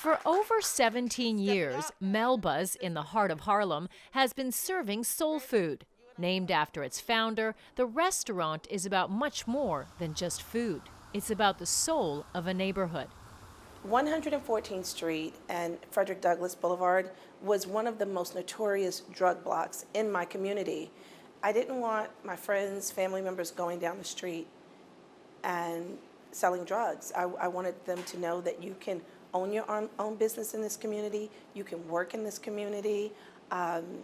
For over 17 years, Melba's, in the heart of Harlem, has been serving soul food. Named after its founder, the restaurant is about much more than just food. It's about the soul of a neighborhood. 114th Street and Frederick Douglass Boulevard was one of the most notorious drug blocks in my community. I didn't want my friends, family members going down the street and selling drugs. I wanted them to know that you can own your own business in this community, you can work in this community, and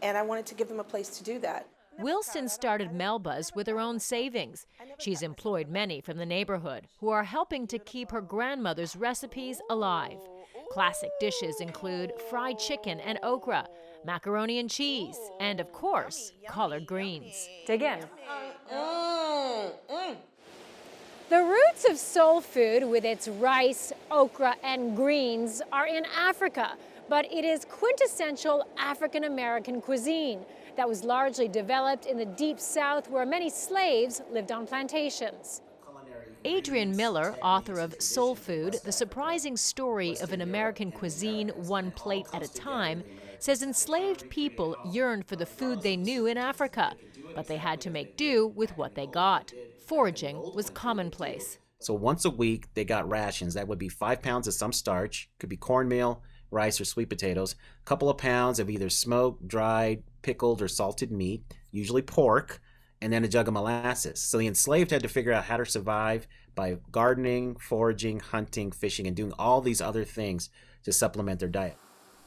I wanted to give them a place to do that. Wilson started Melba's with her own savings. She's employed many from the neighborhood who are helping to keep her grandmother's recipes alive. Classic dishes include fried chicken and okra, macaroni and cheese, and of course, collard greens. Dig in. The roots of soul food, with its rice, okra, and greens, are in Africa, but it is quintessential African-American cuisine that was largely developed in the Deep South, where many slaves lived on plantations. Adrian Miller, author of Soul Food, The Surprising Story of an American Cuisine One Plate at a Time, says enslaved people yearned for the food they knew in Africa, but they had to make do with what they got. Foraging was commonplace. So once a week, they got rations. That would be 5 pounds of some starch, could be cornmeal, rice, or sweet potatoes, a couple of pounds of either smoked, dried, pickled, or salted meat, usually pork, and then a jug of molasses. So the enslaved had to figure out how to survive by gardening, foraging, hunting, fishing, and doing all these other things to supplement their diet.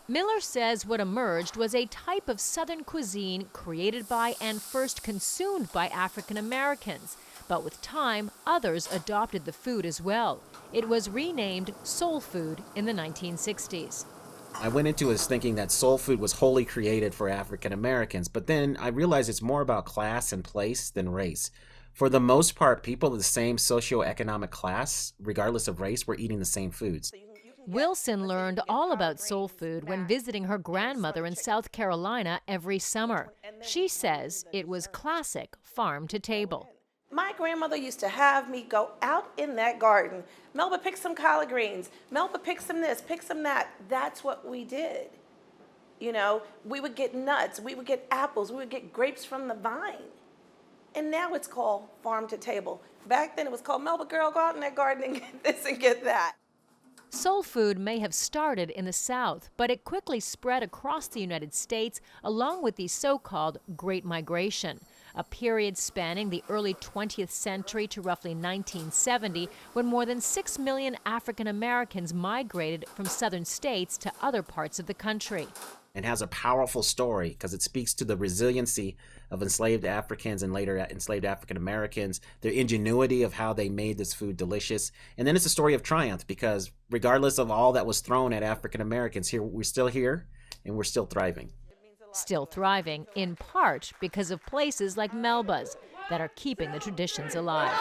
Miller says what emerged was a type of Southern cuisine created by and first consumed by African Americans. But with time, others adopted the food as well. It was renamed soul food in the 1960s. I went into this thinking that soul food was wholly created for African Americans, but then I realized it's more about class and place than race. For the most part, people of the same socioeconomic class, regardless of race, were eating the same foods. Wilson learned all about soul food when visiting her grandmother in South Carolina every summer. She says it was classic farm to table. My grandmother used to have me go out in that garden. Melba, pick some collard greens. Melba, pick some this, pick some that. That's what we did. You know, we would get nuts, we would get apples, we would get grapes from the vine. And now it's called farm to table. Back then it was called, Melba, girl, go out in that garden and get this and get that. Soul food may have started in the South, but it quickly spread across the United States along with the so-called Great Migration, a period spanning the early 20th century to roughly 1970, when more than 6 million African Americans migrated from southern states to other parts of the country. And has a powerful story because it speaks to the resiliency of enslaved Africans and later enslaved African Americans, their ingenuity of how they made this food delicious. And then it's a story of triumph because regardless of all that was thrown at African Americans, we're still here and we're still thriving. Still thriving, in part because of places like Melba's that are keeping the traditions alive.